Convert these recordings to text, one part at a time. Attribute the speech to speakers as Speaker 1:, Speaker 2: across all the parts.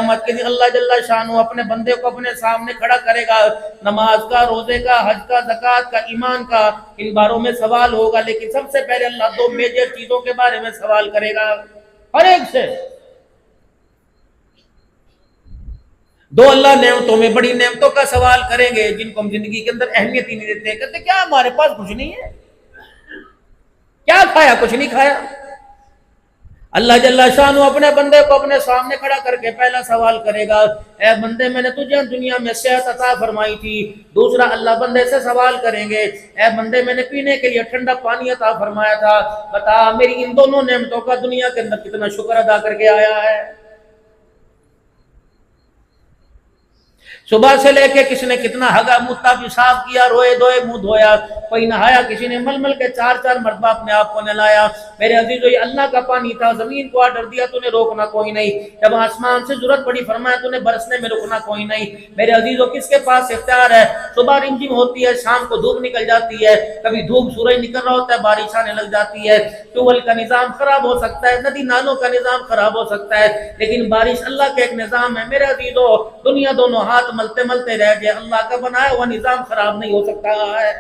Speaker 1: قیامت کے دن اللہ جل شانہ اپنے بندے کو اپنے سامنے کھڑا کرے گا، نماز کا، روزے کا، حج کا، زکوٰۃ کا، ایمان کا، ان باروں میں سوال ہوگا، لیکن سب سے پہلے اللہ دو میجر چیزوں کے بارے میں سوال کرے گا ہر ایک سے۔ دو اللہ نعمتوں میں بڑی نعمتوں کا سوال کریں گے جن کو ہم زندگی کے اندر اہمیت ہی نہیں دیتے، کہتے کیا ہمارے پاس کچھ نہیں ہے، کیا کھایا؟ کچھ نہیں کھایا۔ اللہ جل شانہ اپنے بندے کو اپنے سامنے کھڑا کر کے پہلا سوال کرے گا، اے بندے میں نے تجھے دنیا میں صحت عطا فرمائی تھی۔ دوسرا اللہ بندے سے سوال کریں گے، اے بندے میں نے پینے کے لیے ٹھنڈا پانی عطا فرمایا تھا، بتا میری ان دونوں نعمتوں کا دنیا کے اندر کتنا شکر ادا کر کے آیا ہے۔ صبح سے لے کے کسی نے کتنا ہگا متا پیشاب کیا، روئے دھوئے منہ دھویا، کوئی نہایا، کسی نے مل مل کے چار چار مرتبہ اپنے آپ کو نہلایا۔ میرے عزیزو یہ اللہ کا پانی تھا، زمین کو آرڈر دیا تو نے روکنا کوئی نہیں، جب آسمان سے ضرورت پڑی فرمایا تو نے برسنے میں رکنا کوئی نہیں۔ میرے عزیزو کس کے پاس اختیار ہے؟ صبح رمجم ہوتی ہے، شام کو دھوپ نکل جاتی ہے، کبھی دھوپ سورج نکل رہا ہوتا ہے، بارش آنے لگ جاتی ہے، ٹیوبویل کا نظام خراب ہو سکتا ہے، ندی نالوں کا نظام خراب ہو سکتا ہے، لیکن بارش اللہ کا ایک نظام ہے۔ میرے عزیزو دنیا دونوں ہاتھ ملتے ملتے رہ جائے، اللہ کا بنایا ہوا نظام خراب نہیں ہو سکتا ہے۔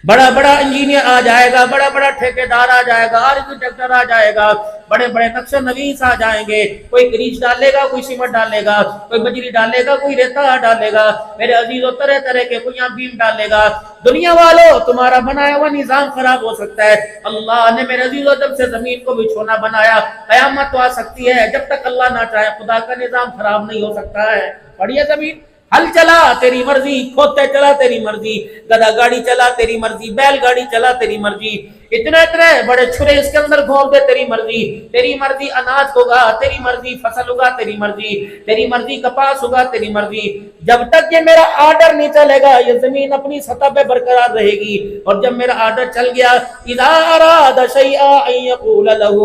Speaker 1: بڑا بڑا انجینئر آ جائے گا، بڑا بڑا ٹھیکیدار آ جائے گا، آرکیٹیکٹر آ جائے گا، بڑے بڑے نقشہ نویس آ جائیں گے، کوئی گریج ڈالے گا، کوئی سیمنٹ ڈالے گا، کوئی بجری ڈالے گا، کوئی ریتا ڈالے گا، میرے عزیزو طرح طرح کے کوئی یہاں بیم ڈالے گا۔ دنیا والوں تمہارا بنایا ہوا نظام خراب ہو سکتا ہے، اللہ نے میرے عزیزو جب سے زمین کو بچھونا بنایا، قیامت تو آ سکتی ہے، جب تک اللہ نہ چاہے خدا کا نظام خراب نہیں ہو سکتا ہے۔ پڑھیے زمین، ہل چلا تیری مرضی، کھوتے چلا تیری مرضی، گدا گاڑی چلا تیری مرضی، بیل گاڑی چلا تیری مرضی، اتنے اتنے بڑے چھرے اس کے اندر گھوم دے تیری مرضی، تیری مرضی اناج ہوگا، تیری مرضی فصل ہوگا، تیری مرضی، تیری مرضی کپاس ہوگا، تیری مرضی۔ جب تک یہ میرا آرڈر نہیں چلے گا یہ زمین اپنی سطح پہ برقرار رہے گی، اور جب میرا آرڈر چل گیا، اذا اراد شیئا ان یقول له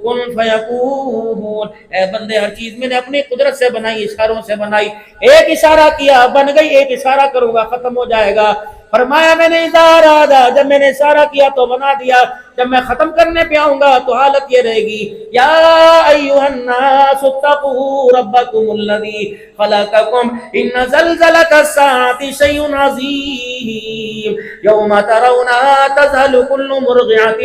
Speaker 1: کن فیکون، اے بندے ہر چیز میں نے اپنی قدرت سے بنائی، اشاروں سے بنائی، ایک اشارہ کیا بن گئی، ایک اشارہ کروں گا ختم ہو جائے گا۔ فرمایا میں نے اذا ارادہ، جب میں نے اشارہ کیا تو بنا دیا، جب میں ختم کرنے پہ آؤں گا تو حالت یہ رہے گی، یا ایھا الناس اتقوا ربکم الذی خلقکم ان زلزلۃ الساعۃ شیء عظیم یوم ترونها تذہل کل مرضعۃ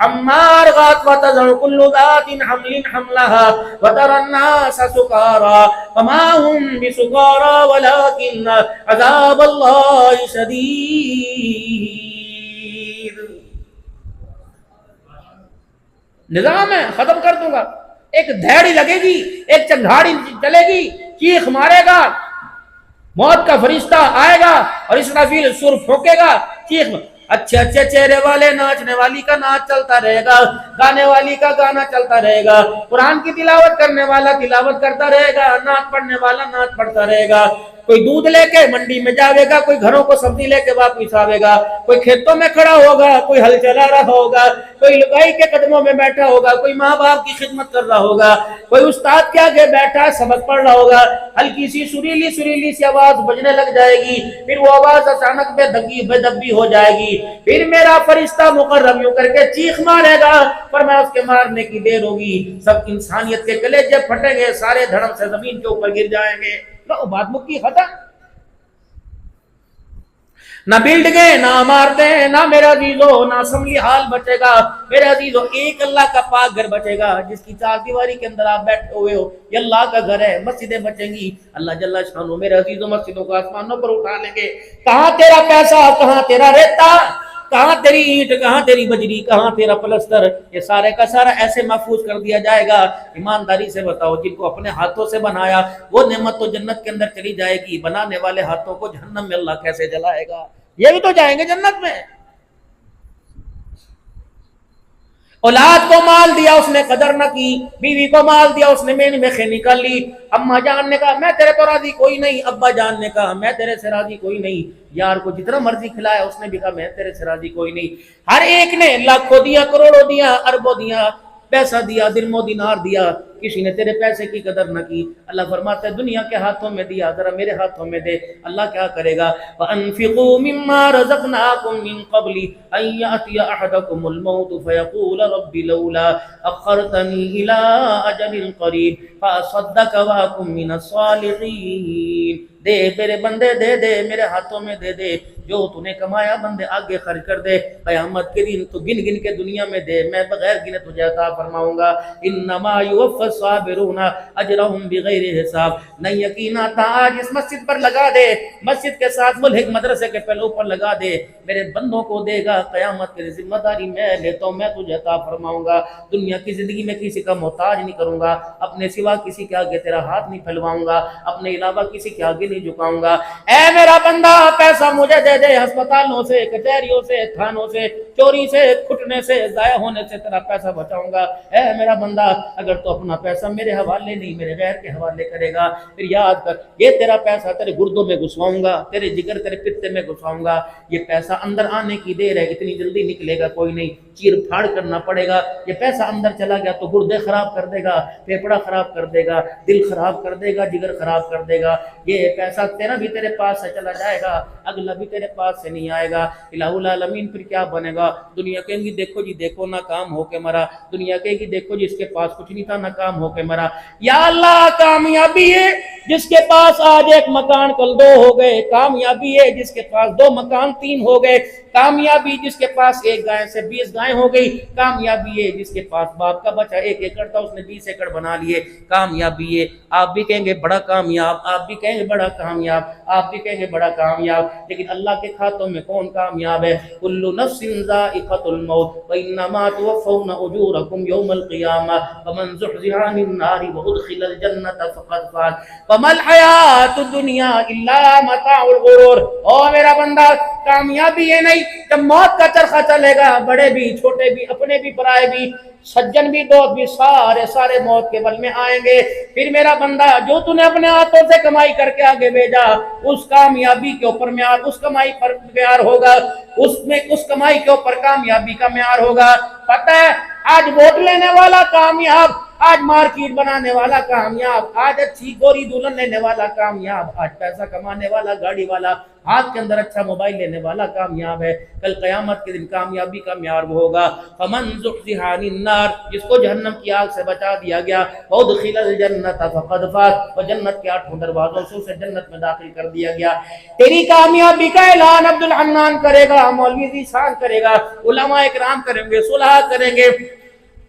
Speaker 1: عما ارضعت وتضع کل ذات حمل حملها وترى الناس سکارى وما هم بسکارى ولكن عذاب اللہ شدید۔ نظام ہے، ختم کر دوں گا، ایک دھیڑی لگے گی، ایک چنگھاڑی چلے گی، چیخ مارے گا، موت کا فرشتہ آئے گا اور اسرافیل سر پھونکے گا، چیخ، اچھے اچھے چہرے والے ناچنے والی کا ناچ چلتا رہے گا، گانے والی کا گانا چلتا رہے گا، قرآن کی تلاوت کرنے والا تلاوت کرتا رہے گا، نعت پڑھنے والا نعت پڑھتا رہے گا، کوئی دودھ لے کے منڈی میں جاوے گا، کوئی گھروں کو سبزی لے کے واپس آوے گا، کوئی کھیتوں میں کھڑا ہوگا، کوئی ہل چلا رہا ہوگا، کوئی لگائی کے قدموں میں بیٹھا ہوگا، کوئی ماں باپ کی خدمت کر رہا ہوگا، کوئی استاد کے آگے بیٹھا سبق پڑھ رہا ہوگا، ہلکی سی سریلی سی آواز بجنے لگ جائے گی، پھر وہ آواز اچانک بے دبی ہو جائے گی، پھر میرا فرشتہ مقرب یوں کر کے چیخ مارے گا، پر میں اس کے مارنے کی دیر ہوگی، سب انسانیت کے کلیجے پھٹیں گے، سارے دھڑم سے زمین کے اوپر گر جائیں گے، تو بات مکی ختم۔ نہ بلڈنگیں، نہ عمارتیں، نہ میرا عزیزو نہ اسمبلی ہال بچے گا، میرے عزیزو ایک اللہ کا پاک گھر بچے گا جس کی چار دیواری کے اندر آپ بیٹھے ہوئے ہو، یہ اللہ کا گھر ہے، مسجدیں بچیں گی، اللہ جل شانہ میرے عزیزو مسجدوں کو آسمانوں پر اٹھا لیں گے، کہاں تیرا پیسہ، کہاں تیرا ریتا، کہاں تیری اینٹ، کہاں تیری بجری، کہاں تیرا پلستر، یہ سارے کا سارا ایسے محفوظ کر دیا جائے گا۔ ایمانداری سے بتاؤ، جن کو اپنے ہاتھوں سے بنایا وہ نعمت تو جنت کے اندر چلی جائے گی، بنانے والے ہاتھوں کو جہنم میں اللہ کیسے جلائے گا؟ یہ بھی تو جائیں گے جنت میں۔ اولاد کو مال دیا اس نے قدر نہ کی، بیوی کو مال دیا اس نے مین میں خے نکال لی، اماں جان نے کہا میں تیرے تو راضی کوئی نہیں، ابا جان نے کہا میں تیرے سے راضی کوئی نہیں، یار کو جتنا مرضی کھلایا اس نے بھی کہا میں تیرے سے راضی کوئی نہیں، ہر ایک نے لاکھوں دیا، کروڑوں دیا، اربوں دیا، پیسہ دیا، درم و دینار دیا، کسی نے تیرے پیسے کی قدر نہ کی، اللہ فرماتا ہے دنیا کے ہاتھوں میں دیا، ذرا میرے ہاتھوں میں دے۔ اللہ کیا کرے گا؟ وَأَنفِقُوا مِمَّا رَزَقْنَاكُم مِّن قَبْلِ أَن يَأْتِيَ أَحَدَكُمُ الْمَوْتُ فَيَقُولَ رَبِّ لَوْلَا أَخَّرْتَنِي إِلَىٰ أَجَلٍ قَرِيبٍ فَأَصَدَّقَ وَأَكُن مِّنَ الصَّالِحِينَ۔ دے میرے بندے، دے دے میرے ہاتھوں میں دے دے، جو تو نے کمایا بندے آگے خرچ کر دے، قیامت کے دن تو گن گن کے دنیا میں دے، میں بغیر گنے تجھے عطا فرماؤں گا۔ انما یوفی الصابرون اجرهم بغیر حساب۔ نہیں یقینا تھا آج اس مسجد پر لگا دے، مسجد کے ساتھ ملحق مدرسے کے پہلو پر لگا دے، میرے بندوں کو دے گا، قیامت کی ذمہ داری میں لیتا ہوں، میں تجھے عطا فرماؤں گا۔ دنیا کی زندگی میں کسی کا محتاج نہیں کروں گا، اپنے سوا کسی کے آگے تیرا ہاتھ نہیں پھیلواؤں گا، اپنے علاوہ کسی کے آگے نہیں جھکاؤں گا۔ اے میرا بندہ پیسہ مجھے دے دے، ہسپتالوں سے، کچہریوں سے، تھانوں سے، چوری سے، کھٹنے سے، ضائع ہونے سے تیرا پیسہ بچاؤں گا۔ اے میرا بندہ اگر تو اپنا پیسہ میرے حوالے نہیں میرے غیر کے حوالے کرے گا، پھر یاد کر یہ تیرا پیسہ تیرے گردوں میں گھسواؤں گا، تیرے جگر تیرے پتے میں گھسواؤں گا۔ یہ پیسہ اندر آنے کی دیر ہے، اتنی جلدی نکلے گا کوئی نہیں، چیر پھاڑ کرنا پڑے گا۔ یہ پیسہ اندر چلا گیا تو گردے خراب کر دے گا، پھیپڑا خراب کر دے گا، دل خراب کر دے گا، جگر خراب کر دے گا۔ یہ پیسہ تیرا بھی تیرے پاس سے چلا جائے گا، اگلا بھی تیرے پاس سے نہیں آئے گا۔ الہ العالمین پھر کیا بنے گا؟ دنیا کہیں گی دیکھو جی دیکھو ناکام ہو کے مرا، دنیا کہیں گی دیکھو جس کے پاس کچھ نہیں تھا ناکام ہو کے مرا۔ یا اللہ کامیابی ہے جس کے پاس آج ایک مکان کل دو ہو گئے، کامیابی ہے جس کے پاس دو مکان تین ہو گئے، کامیابی جس کے پاس ایک گائے سے 20 گائیں ہو گئی، کامیابی ہے جس کے پاس باپ کا بچہ 1 ایکڑ تھا اس نے 20 ایکڑ بنا لیے، کامیابی ہے۔ آپ بھی کہیں گے بڑا کامیاب، آپ بھی کہیں گے بڑا کامیاب، آپ بھی کہیں گے بڑا کامیاب، لیکن اللہ کے کھاتوں میں کون کامیاب ہے؟ کل نفس ذائقۃ الموت وانما توفون اجورکم یوم القیامہ فمن زحزح عن النار وادخل الجنۃ فقد فاز وما الحیاۃ الدنیا الا متاع الغرور۔ او میرا بندہ کامیابی یہ نہیں جب موت کا چرخہ چلے گا، بڑے بھی چھوٹے بھی، اپنے بھی پرائے بھی، سجن بھی دوست بھی، سارے موت کے بل میں آئیں گے۔ پھر میرا بندہ جو تو نے اپنے ہاتھوں سے کمائی کر کے آگے بھیجا، اس کامیابی کے اوپر معیار، اس کمائی پر معیار ہوگا، اس کمائی کے اوپر کامیابی کا معیار ہوگا۔ پتہ ہے آج ووٹ لینے والا کامیاب، آج مارکیٹ بنانے والا کامیاب، آج اچھی گوری دلہن لینے والا کامیاب، آج پیسہ کمانے والا، گاڑی والا، ہاتھ کے اندر اچھا موبائل لینے والا کامیاب ہے۔ کل قیامت کے دن کامیابی کا معیار وہ ہوگا فمن زحزح عن النار، جس کو جہنم کی آگ سے بچا دیا گیا، وادخل الجنۃ فقد فاز، اور جنت کے 8 دروازوں سے اسے جنت میں داخل کر دیا گیا۔ تیری کامیابی کا اعلان عبد الحنان کرے گا، مولوی ذیشان کرے گا، علماء اکرام کریں گے، صلحاء کریں گے،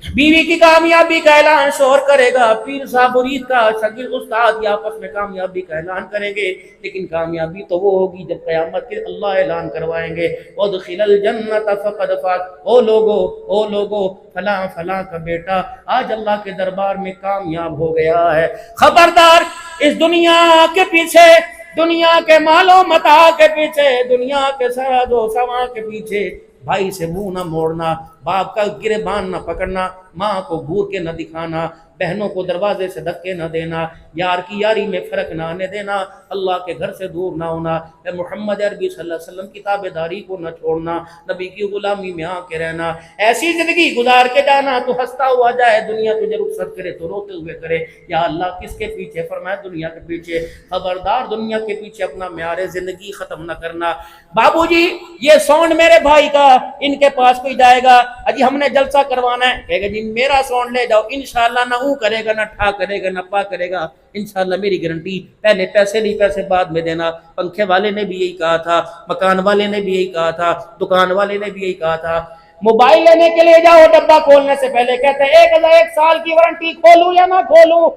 Speaker 1: بیوی کی کامیابی کا اعلان شوہر کرے گا، پیر صاحب مرید کا، شاگرد استاد یا آپس میں کامیابی کا اعلان کریں گے، لیکن کامیابی تو وہ ہوگی جب قیامت کے اللہ اعلان کروائیں گے وادخل الجنۃ فقد فاز۔ او لوگو فلاں فلاں کا بیٹا آج اللہ کے دربار میں کامیاب ہو گیا ہے۔ خبردار اس دنیا کے پیچھے، دنیا کے مال و متاع کے پیچھے، دنیا کے ساز و سامان کے پیچھے بھائی سے منہ نہ موڑنا، باپ کا گریبان نہ پکڑنا، ماں کو گھور کے نہ دکھانا، بہنوں کو دروازے سے دھکے نہ دینا، یار کی یاری میں فرق نہ آنے دینا، اللہ کے گھر سے دور نہ ہونا، محمد عربی صلی اللہ علیہ وسلم کی تابعداری کو نہ چھوڑنا، نبی کی غلامی میں آ کے رہنا، ایسی زندگی گزار کے جانا تو ہنستا ہوا جائے، دنیا تجھے رخصت کرے تو روتے ہوئے کرے۔ یا اللہ کس کے پیچھے؟ فرمایا دنیا کے پیچھے۔ خبردار دنیا کے پیچھے اپنا معیار زندگی ختم نہ کرنا۔ بابو جی یہ سونڈ میرے بھائی کا، ان کے پاس کوئی جائے گا اجی ہم نے جلسہ کروانا ہے، کہے گا جی میرا سونڈ لے جاؤ، انشاءاللہ نہ اوں کرے گا نہ ٹھا کرے گا نہ پا کرے گا، انشاءاللہ میری گارنٹی، پہلے پیسے نہیں پیسے بعد میں دینا۔ پنکھے والے نے بھی یہی کہا تھا، مکان والے نے بھی یہی کہا تھا، دکان والے نے بھی یہی کہا تھا۔ موبائل لینے کے لیے جاؤ، ڈبہ کھولنے سے پہلے کہتے ہیں 1 سال کی وارنٹی، کھولوں یا نہ کھولوں؟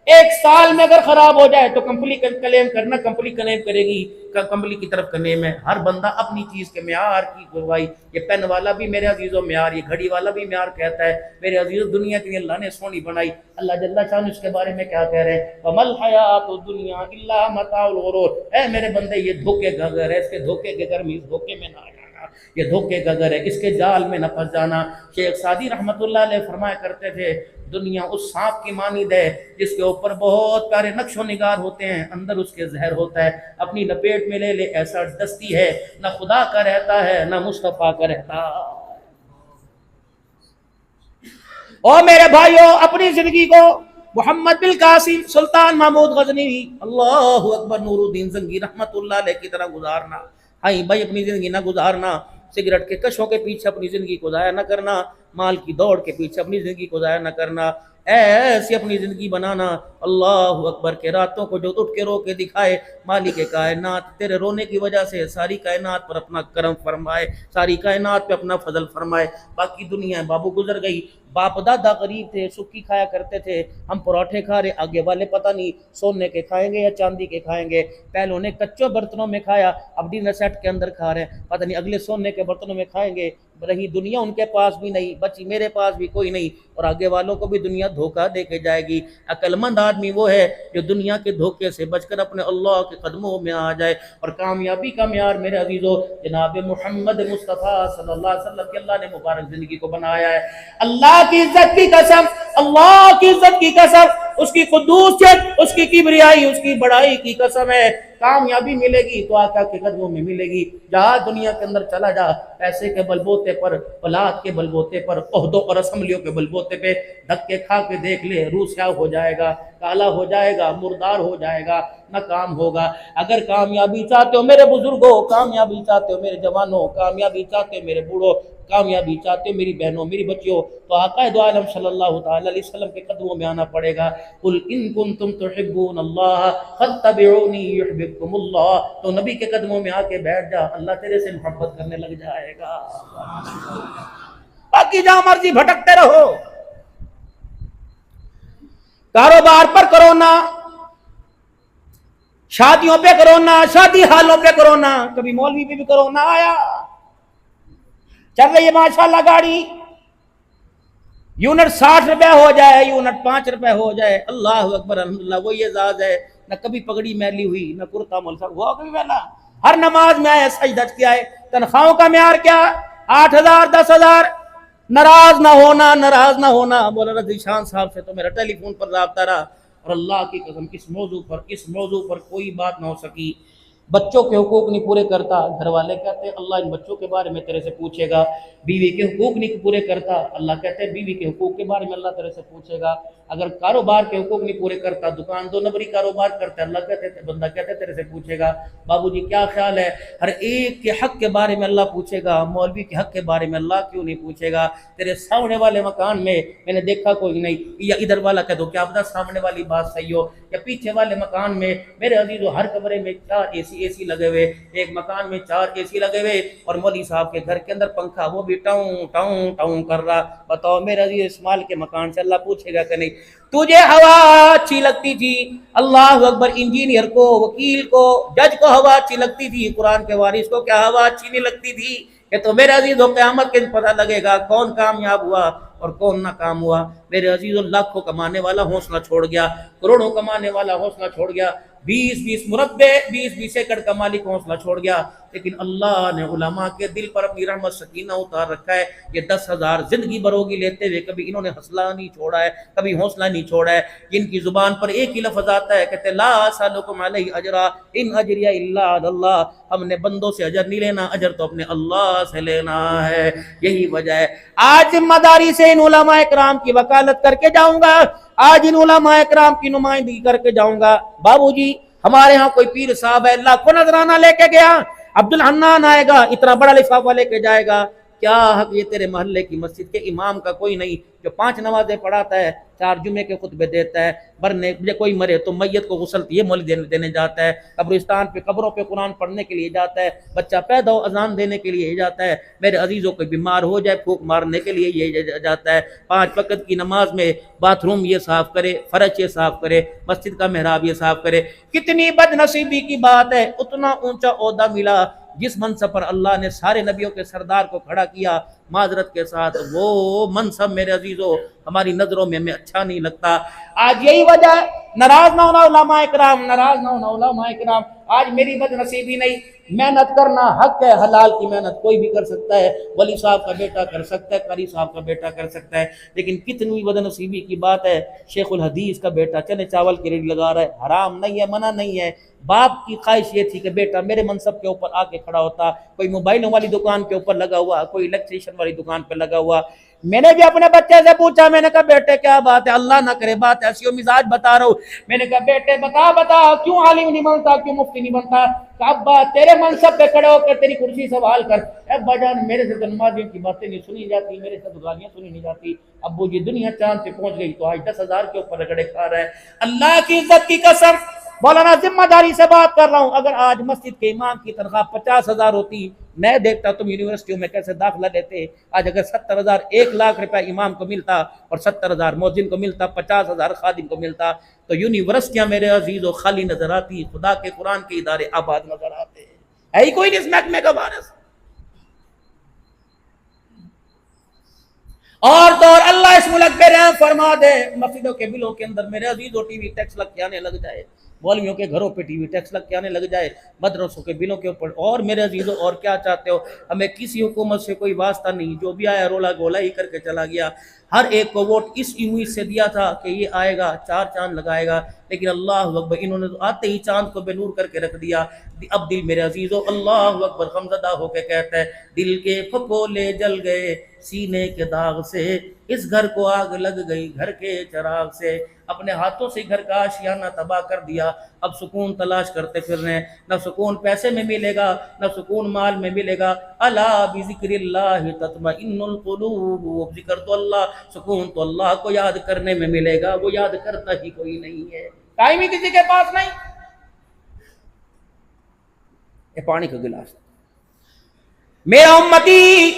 Speaker 1: 1 سال میں اگر خراب ہو جائے تو کمپنی کلیم کرنا، کمپنی کلیم کرے گی، کمپنی کی طرف کلیم ہے۔ ہر بندہ اپنی چیز کے معیار کی گواہی، یہ پین والا بھی میرے عزیزوں معیار، یہ گھڑی والا بھی معیار کہتا ہے۔ میرے عزیزوں دنیا کی اللہ نے سونی بنائی، اللہ جل شانہ اس کے بارے میں کیا کہہ رہے ہیں؟ وَمَا الْحَيَاةُ الدُّنْيَا إِلَّا مَتَاعُ الْغُرُورِ۔ اے میرے بندے یہ دھوکے کا گھر ہے، اس کے دھوکے کے گھر میں اس دھوکے میں نہ آ جانا، یہ دھوکے کا گھر ہے، اس کے جال میں نہ پھنس جانا۔ شیخ سعدی رحمۃ اللہ علیہ فرمایا کرتے تھے دنیا اس سانپ کی مانند ہے جس کے اوپر بہت پیارے نقش و نگار ہوتے ہیں، اندر اس کے زہر ہوتا ہے، اپنی لپیٹ میں لے لے ایسا دستی ہے، نہ خدا کا رہتا ہے نہ مصطفیٰ کا رہتا۔ اور میرے بھائیوں اپنی زندگی کو محمد بن قاسم سلطان محمود غزنوی اللہ اکبر نور الدین زنگی رحمت اللہ علیہ کی طرح گزارنا. ہاں بھائی اپنی زندگی نہ گزارنا، سگریٹ کے کشوں کے پیچھے اپنی زندگی کو ضائع نہ کرنا، مال کی دوڑ کے پیچھے اپنی زندگی کو ضائع نہ کرنا، ایسی اپنی زندگی بنانا. اللہ اکبر کے راتوں کو جو اٹھ کے رو کے دکھائے، مالک کائنات تیرے رونے کی وجہ سے ساری کائنات پر اپنا کرم فرمائے، ساری کائنات پہ اپنا فضل فرمائے. باقی دنیا بابو گزر گئی، باپ دادا غریب تھے، سکی کھایا کرتے تھے، ہم پراٹھے کھا رہے، آگے والے پتہ نہیں سونے کے کھائیں گے یا چاندی کے کھائیں گے. پہلوں نے کچوں برتنوں میں کھایا، اب ڈنر سیٹ کے اندر کھا رہے ہیں، پتہ نہیں اگلے سونے کے برتنوں میں کھائیں گے. رہی دنیا ان کے پاس بھی نہیں بچی، میرے پاس بھی کوئی نہیں، اور آگے والوں کو بھی دنیا دھوکہ دے کے جائے گی. عقل مند آدمی وہ ہے جو دنیا کے دھوکے سے بچ کر اپنے اللہ کے قدموں میں آ جائے. اور کامیابی کا معیار میرے عزیزو جناب محمد مصطفیٰ صلی اللہ علیہ وسلم کی اللہ نے مبارک زندگی کو بنایا ہے. اللہ کی عزت کی قسم، اللہ کی عزت کی قسم، اس کی قدوسیت، اس کی کبریائی، اس کی بڑائی کی قسم ہے، کامیابی ملے گی تو آقا کے قدموں میں ملے گی. جہاں دنیا کے اندر چلا جا، پیسے کے بلبوتے پر، اولاد کے بلبوتے پر، عہدوں اور اسمبلیوں کے بلبوتے پہ دھکے کھا کے دیکھ لے، روح سیاہ ہو جائے گا، کالا ہو جائے گا، مردار ہو جائے گا، نہ کام ہوگا. اگر کامیابی چاہتے ہو میرے بزرگوں، کامیابی چاہتے ہو میرے جوانوں، کامیابی چاہتے ہو میرے بوڑھوں، کامیابی چاہتے ہو میری بہنوں میری بچیوں، تو آقا دو عالم صلی اللہ تعالی علیہ وسلم کے قدموں میں آنا پڑے گا. قل ان کنتم تحبون اللہ فاتبعونی یحببکم اللہ. تو نبی کے قدموں میں آ کے بیٹھ جا، اللہ تیرے سے محبت کرنے لگ جائے گا. باقی جہاں مرضی بھٹکتے رہو، کاروبار پر کرونا، شادیوں پہ کرونا، شادی حالوں پہ کرونا، کبھی مولوی پہ بھی کرونا آیا. چل رہی ہے ماشاءاللہ گاڑی، یونٹ 60 روپے ہو جائے، یونٹ 5 روپے ہو جائے، اللہ اکبر الحمدللہ. وہی اعزاز ہے، نہ کبھی پگڑی میلی ہوئی، نہ کرتا ملسا ہوا کبھی میلا. ہر نماز میں آئے سجدہ کیا ہے. تنخواہوں کا معیار کیا؟ 8,000 10,000. ناراض نہ ہونا، ناراض نہ ہونا. مولانا ذیشان صاحب سے تو میرا ٹیلی فون پر رابطہ رہا، اور اللہ کی قسم اس موضوع پر کوئی بات نہ ہو سکی. بچوں کے حقوق نہیں پورے کرتا، گھر والے کہتے ہیں اللہ ان بچوں کے بارے میں تیرے سے پوچھے گا. بیوی کے حقوق نہیں پورے کرتا، اللہ کہتے ہیں بیوی کے حقوق کے بارے میں اللہ تیرے سے پوچھے گا. اگر کاروبار کے حقوق نہیں پورے کرتا، دکان 2 نمبری کاروبار کرتا ہے، اللہ کہتے ہیں بندہ کہتے ہیں تیرے سے پوچھے گا. بابو جی کیا خیال ہے؟ ہر ایک کے حق کے بارے میں اللہ پوچھے گا، مولوی کے حق کے بارے میں اللہ کیوں نہیں پوچھے گا؟ تیرے سامنے والے مکان میں نے دیکھا کوئی نہیں، یا ادھر والا کہہ دو کیا پتہ سامنے والی بات صحیح ہو، یا پیچھے والے مکان میں میرے عزیزو ہر کمرے میں 4 اے سی لگے ہوئے، ایک مکان میں 4 اے سی لگے ہوئے، اور مولوی صاحب کے گھر کے اندر پنکھا وہ بھی ٹاؤں ٹاؤں ٹاؤں کر رہا. بتاؤ میرے عزیز اسماعیل کے مکان سے اللہ پوچھے گا کہ نہیں تجھے ہوا اچھی لگتی تھی؟ اللہ اکبر. انجینئر کو، وکیل کو، جج کو ہوا اچھی لگتی تھی، قرآن کے وارث کو کیا ہوا اچھی نہیں لگتی تھی؟ کہ تو میرے عزیزو قیامت کے دن پتہ لگے گا کون کامیاب ہوا اور کون ناکام ہوا. میرے عزیزو لاکھوں کمانے والا حوصلہ چھوڑ گیا، کروڑوں کمانے والا حوصلہ چھوڑ گیا، 20 مربع 20 ایکڑ کا مالک حوصلہ چھوڑ گیا. لیکن اللہ نے علماء کے دل پر اپنی رحمت سکینہ اتار رکھا ہے. یہ 10,000 زندگی بروگی لیتے ہوئے کبھی انہوں نے حوصلہ نہیں چھوڑا ہے، کبھی حوصلہ نہیں چھوڑا ہے. جن کی زبان پر ایک ہی لفظ آتا ہے، کہتے لا اسألکم علیہ اجرا ان اجری الا علی اللہ. ہم نے بندوں سے اجر نہیں لینا، اجر تو اپنے اللہ سے لینا ہے. یہی وجہ ہے آج ذمہ داری سے ان علماء کرام کی وکالت کر کے جاؤں گا، آج ان علماء کرام کی نمائندگی کر کے جاؤں گا. بابو جی ہمارے ہاں کوئی پیر صاحب ہے، اللہ کو نذرانہ لے کے گیا، عبد الحنان آئے گا اتنا بڑا لفافہ لے کے جائے گا. کیا حق یہ تیرے محلے کی مسجد کے امام کا کوئی نہیں جو 5 نمازیں پڑھاتا ہے، 4 جمعے کے خطبے دیتا ہے، مرنے کوئی مرے تو میت کو غسل یہ مول دینے جاتا ہے، قبرستان پہ قبروں پہ قرآن پڑھنے کے لیے جاتا ہے، بچہ پیدا ہو اذان دینے کے لیے جاتا ہے، میرے عزیزوں کوئی بیمار ہو جائے پھونک مارنے کے لیے یہ جاتا ہے، 5 وقت کی نماز میں باتھ روم یہ صاف کرے، فرش یہ صاف کرے، مسجد کا محراب یہ صاف کرے. کتنی بد نصیبی کی بات ہے، اتنا اونچا عہدہ ملا جس منصب پر اللہ نے سارے نبیوں کے سردار کو کھڑا کیا، معذرت کے ساتھ وہ منصب میرے عزیزو ہماری نظروں میں ہمیں اچھا نہیں لگتا. آج یہی وجہ ہے، ناراض نہ ہونا علماء کرام، ناراض نہ ہونا علماء کرام. آج میری بد نصیبی نہیں محنت کرنا حق ہے، حلال کی محنت کوئی بھی کر سکتا ہے، ولی صاحب کا بیٹا کر سکتا ہے، قاری صاحب کا بیٹا کر سکتا ہے، لیکن کتنی بدنصیبی کی بات ہے، شیخ الحدیث کا بیٹا چنے چاول کی ریڑھی لگا رہا ہے، حرام نہیں ہے، منع نہیں ہے، باپ کی خواہش یہ تھی کہ بیٹا میرے منصب کے اوپر آ کے کھڑا ہوتا، کوئی موبائلوں والی دکان کے اوپر لگا ہوا، کوئی الیکٹریشین والی دکان پہ لگا ہوا۔ میں نے بھی اپنے بچے سے پوچھا، میں نے کہا بیٹے کیا بات ہے، اللہ نہ کرے بات ایسی ہو، مزاج بتا رہا ہوں، میں نے کہا بیٹے بتا کیوں عالم نہیں بنتا، کیوں مفتی نہیں بنتا؟ کہ ابا تیرے منصب پہ کھڑے ہو کر تیری کرسی سوال کر۔ ابا جان میرے سے تو نمازیوں کی باتیں نہیں سنی جاتی، میرے سے تو گالیاں سنی نہیں جاتی۔ ابو جی دنیا چاند پہ پہنچ گئی تو آج 10,000 کے اوپر رگڑے کھا رہا ہے۔ اللہ کی عزت کی قسم مولانا ذمہ داری سے بات کر رہا ہوں، اگر آج مسجد کے امام کی تنخواہ 50,000 ہوتی، میں دیکھتا تم یونیورسٹیوں میں کیسے داخلہ لیتے۔ آج اگر 70,000 1 لاکھ روپے امام کو ملتا اور 70,000 مؤذن کو ملتا، 50,000 خادم کو ملتا، تو یونیورسٹیاں میرے عزیزوں خالی نظر آتی، خدا کے قرآن کے ادارے آباد نظر آتے۔ ہے ہی کوئی نہیں اس محکمے کا وارث۔ اور تو اور اللہ اس ملک پہ رحم فرما دے، مسجدوں کے بلوں کے اندر میرے عزیزوں ٹی وی ٹیکس لگ کے آنے لگ جائے، مولویوں کے گھروں پہ ٹی وی ٹیکس لگ کے آنے لگ جائے، مدرسوں کے بلوں کے اوپر۔ اور میرے عزیزوں اور کیا چاہتے ہو؟ ہمیں کسی حکومت سے کوئی واسطہ نہیں، جو بھی آیا رولا گولا ہی کر کے چلا گیا۔ ہر ایک کو ووٹ اس امید سے دیا تھا کہ یہ آئے گا 4 چاند لگائے گا، لیکن اللہ اکبر انہوں نے تو آتے ہی چاند کو بے نور کر کے رکھ دیا۔ اب دل میرے عزیزوں اللہ اکبر غمزدہ ہو کے کہتا ہے، دل کے پھپھولے جل گئے سینے کے داغ سے، اس گھر کو آگ لگ گئی گھر کے چراغ سے۔ اپنے ہاتھوں سے گھر کا آشیانہ تباہ کر دیا، اب سکون تلاش کرتے پھر رہے ہیں، نہ سکون پیسے میں ملے گا، نہ سکون مال میں ملے گا۔ الا بذکر اللہ تطمئن القلوب، ذکر تو اللہ، سکون تو اللہ کو یاد کرنے میں ملے گا، وہ یاد کرتا ہی کوئی نہیں ہے، ٹائم ہی کسی کے پاس نہیں۔ یہ پانی کا گلاس، میرا امتی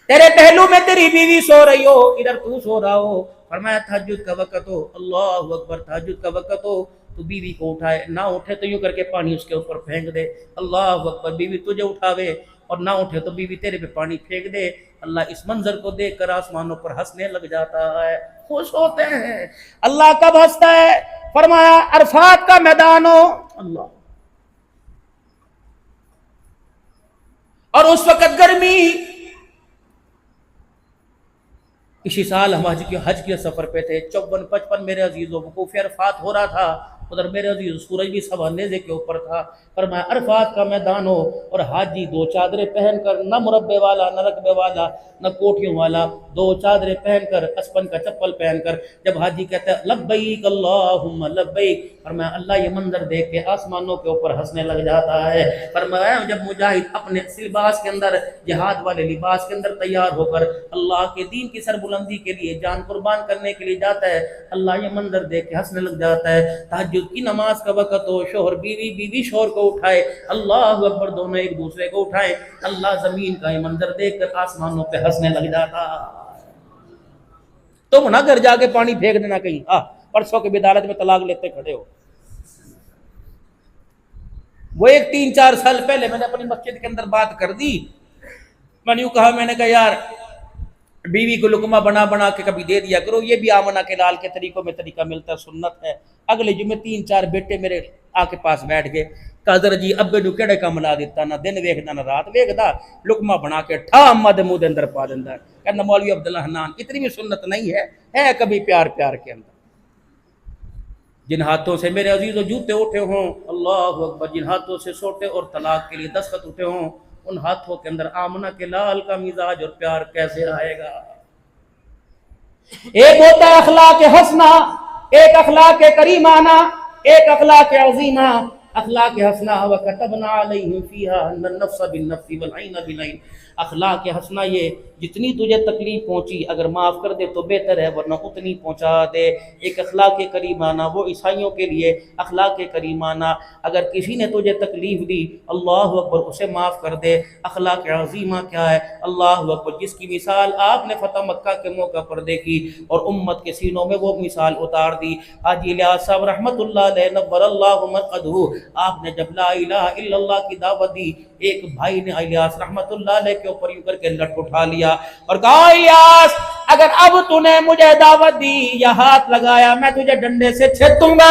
Speaker 1: تیرے پہلو میں تیری بیوی سو رہی ہو، ادھر تو سو رہا ہو، فرمایا تہجد کا وقت ہو، اللہ اکبر، تہجد کا وقت ہو تو بیوی کو اٹھائے، نہ اٹھے تو یوں کر کے پانی اس کے اوپر پھینک دے، اللہ اکبر، بیوی تجھے اٹھاوے اور نہ اٹھے تو بیوی تیرے پہ پانی پھینک دے۔ اللہ اس منظر کو دیکھ کر آسمانوں پر ہنسنے لگ جاتا ہے، خوش ہوتے ہیں۔ اللہ کب ہنستا ہے؟ فرمایا عرفات کا میدان ہو، اللہ، اور اس وقت گرمی، اسی سال ہم حج کے سفر پہ تھے، 54-55 میرے عزیزوں وقوف عرفات ہو رہا تھا، ادھر میرے عزیز سورج بھی سوا نیزے کے اوپر تھا۔ فرمایا عرفات کا میدان ہو اور حاجی 2 چادریں پہن کر، نہ مربے والا نہ رقبے والا نہ کوٹھیوں والا، 2 چادریں پہن کر، اسپن کا چپل پہن کر، جب حاجی کہتا ہے لبیک اللہم لبیک، فرمایا اللہ یہ منظر دیکھ کے آسمانوں کے اوپر ہنسنے لگ جاتا ہے۔ فرمایا جب مجاہد اپنے لباس کے اندر، جہاد والے لباس کے اندر تیار ہو کر اللہ کے دین کی سربلندی کے لیے جان قربان کرنے کے لیے جاتا ہے، اللہ یہ منظر دیکھ کے ہنسنے لگ جاتا ہے۔ تہجد کی نماز کا وقت ہو، شوہر بیوی، بیوی شوہر کو اٹھائے، اللہ اکبر، دونوں ایک دوسرے کو اٹھائے، اللہ زمین کا یہ منظر دیکھ کر آسمانوں پہ ہنسنے لگ جاتا۔ تم نہ گھر جا کے پانی پھینک دینا کہیں، پرسوں کے بدالت میں طلاق لیتے کھڑے ہو۔ وہ ایک 3-4 سال پہلے میں نے اپنی مسجد کے اندر بات کر دی، میں نے یوں کہا، میں نے کہا یار بیوی کو لقمہ بنا بنا کے کبھی دے دیا کرو، یہ بھی آمنہ کے لال کے طریقوں میں طریقہ ملتا ہے، سنت ہے۔ اگلے جمعے 3-4 بیٹے میرے آ کے پاس بیٹھ گئے، کہا حضرت جی ابے نو کیڑے کام لا دیتا، نہ دن ویکھدا نہ رات ویکھدا، لقمہ بنا کے ٹھا اما دے منہ دے اندر پا دیندا ہے۔ کہنا مولوی عبداللہ حنان اتنی بھی سنت نہیں ہے کبھی پیار پیار کے اندر۔ جن ہاتھوں سے میرے عزیزوں جوتے اٹھے ہوں، اللہ اکبر، جن ہاتھوں سے سوٹے اور طلاق کے لیے دستخط اٹھے ہوں، ان ہاتھوں کے اندر آمنہ کے لال کا مزاج اور پیار کیسے آئے گا؟ ایک ہوتا ہے اخلاق حسنہ، ایک اخلاق کریمانہ، ایک اخلاق عظیمہ۔ اخلاق حسنہ وَكَتَبْنَا عَلَيْهِمْ فِيهَا أَنَّ النَّفْسَ بِالنَّفْسِ وَالْعَيْنَ بِالْعَيْنِ۔ اخلاق حسنہ یہ جتنی تجھے تکلیف پہنچی اگر معاف کر دے تو بہتر ہے، ورنہ اتنی پہنچا دے۔ ایک اخلاق کریمانہ، وہ عیسائیوں کے لیے اخلاق کریمانہ، اگر کسی نے تجھے تکلیف دی اللہ اکبر اسے معاف کر دے۔ اخلاق عظیمہ کیا ہے؟ اللہ اکبر، جس کی مثال آپ نے فتح مکہ کے موقع پر دیکھی اور امت کے سینوں میں وہ مثال اتار دی۔ حاجی الیاس صاحب رحمۃ اللہ علیہ نور اللہ مرقدہ، آپ نے جب لا الہ الا اللہ کی دعوت دی، ایک بھائی نے الیاس رحمۃ اللہ علیہ کے اوپر یوں کر کے لٹ اٹھا لیا اور کہا الیاس اگر اب تو نے مجھے دعوت دی یا ہاتھ لگایا میں تجھے ڈنڈے سے چھیدوں گا۔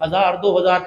Speaker 1: 1000, 2000,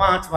Speaker 1: 5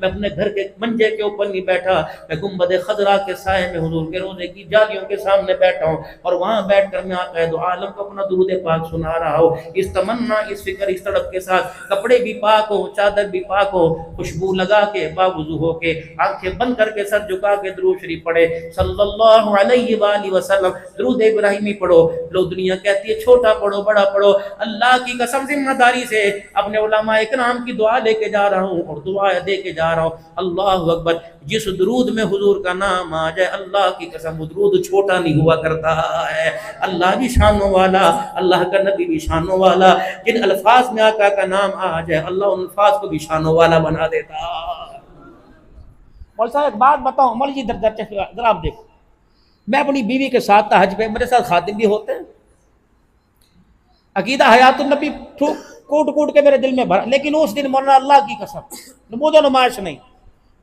Speaker 1: میں اپنے گھر کے منجے کے اوپر نہیں بیٹھا، میں گنبد خضرا کے سائے میں حضور کے روضے کی جالیوں کے سامنے بیٹھا ہوں، اور وہاں بیٹھ کر میں آقا دو عالم کو اپنا درود پاک سنا رہا ہوں، اس تمنا، اس فکر، اس تڑپ کے ساتھ، کپڑے بھی پاک ہو، چادر بھی پاک ہو، خوشبو لگا کے باوضو ہو کے آنکھیں بند کر کے سر جھکا کے درود شریف پڑھے صلی اللہ علیہ وآلہ وسلم، درود ابراہیمی پڑھو۔ لوگ دنیا کہتی ہے چھوٹا پڑھو بڑا پڑھو، اللہ کی قسم ذمہ داری سے اپنے علماء اکرام کی دعا لے کے جا رہا ہوں اور دعا دے کے جا رہا ہوں۔ اللہ اکبر، جس درود میں حضور کا نام آ جائے اللہ کی قسم وہ درود چھوٹا نہیں ہوا کرتا ہے۔ اللہ بھی شانوں والا، اللہ کا نبی بھی شانوں والا، جن الفاظ میں آقا کا نام آ جائے اللہ ان الفاظ کو بھی شانوں والا بنا دیتا۔ مول صاحب ایک بات بتاؤں، مول جی ذرا آپ دیکھو، میں اپنی بیوی کے ساتھ تھا حج پہ، میرے ساتھ خادم بھی ہوتے ہیں، عقیدہ حیات النبی کوٹ کوٹ کے میرے دل میں بھرا، لیکن اس دن مولانا اللہ کی قسم نمود و نمائش نہیں،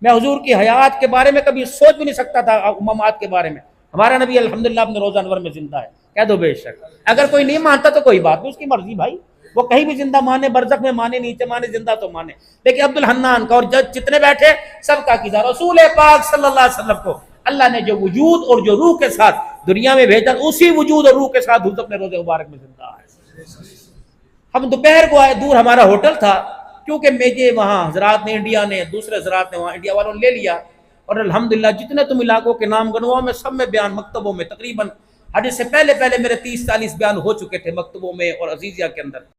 Speaker 1: میں حضور کی حیات کے بارے میں کبھی سوچ بھی نہیں سکتا تھا، امامات کے بارے میں۔ ہمارا نبی الحمدللہ اپنے روزہ انور میں زندہ ہے، کہہ دو بے شک، اگر کوئی نہیں مانتا تو کوئی بات نہیں، اس کی مرضی بھائی، وہ کہیں بھی زندہ مانے، برزخ میں مانے، نیچے مانے، زندہ تو مانے، لیکن عبد الحنان کا اور جج جتنے بیٹھے سب کا عقیدہ رسول پاک صلی اللہ علیہ وسلم کو اللہ نے جو وجود اور جو روح کے ساتھ دنیا میں بھیجا، اسی وجود اور روح کے ساتھ حضور اپنے روزے مبارک میں زندہ ہے۔ ہم دوپہر کو آئے، دور ہمارا ہوٹل تھا، کیونکہ میجے وہاں حضرات نے، انڈیا نے، دوسرے حضرات نے وہاں انڈیا والوں نے لے لیا، اور الحمدللہ جتنے تم علاقوں کے نام گنواؤ میں سب میں بیان مکتبوں میں تقریباً حج سے پہلے میرے 30-40 بیان ہو چکے تھے مکتبوں میں اور عزیزیہ کے اندر۔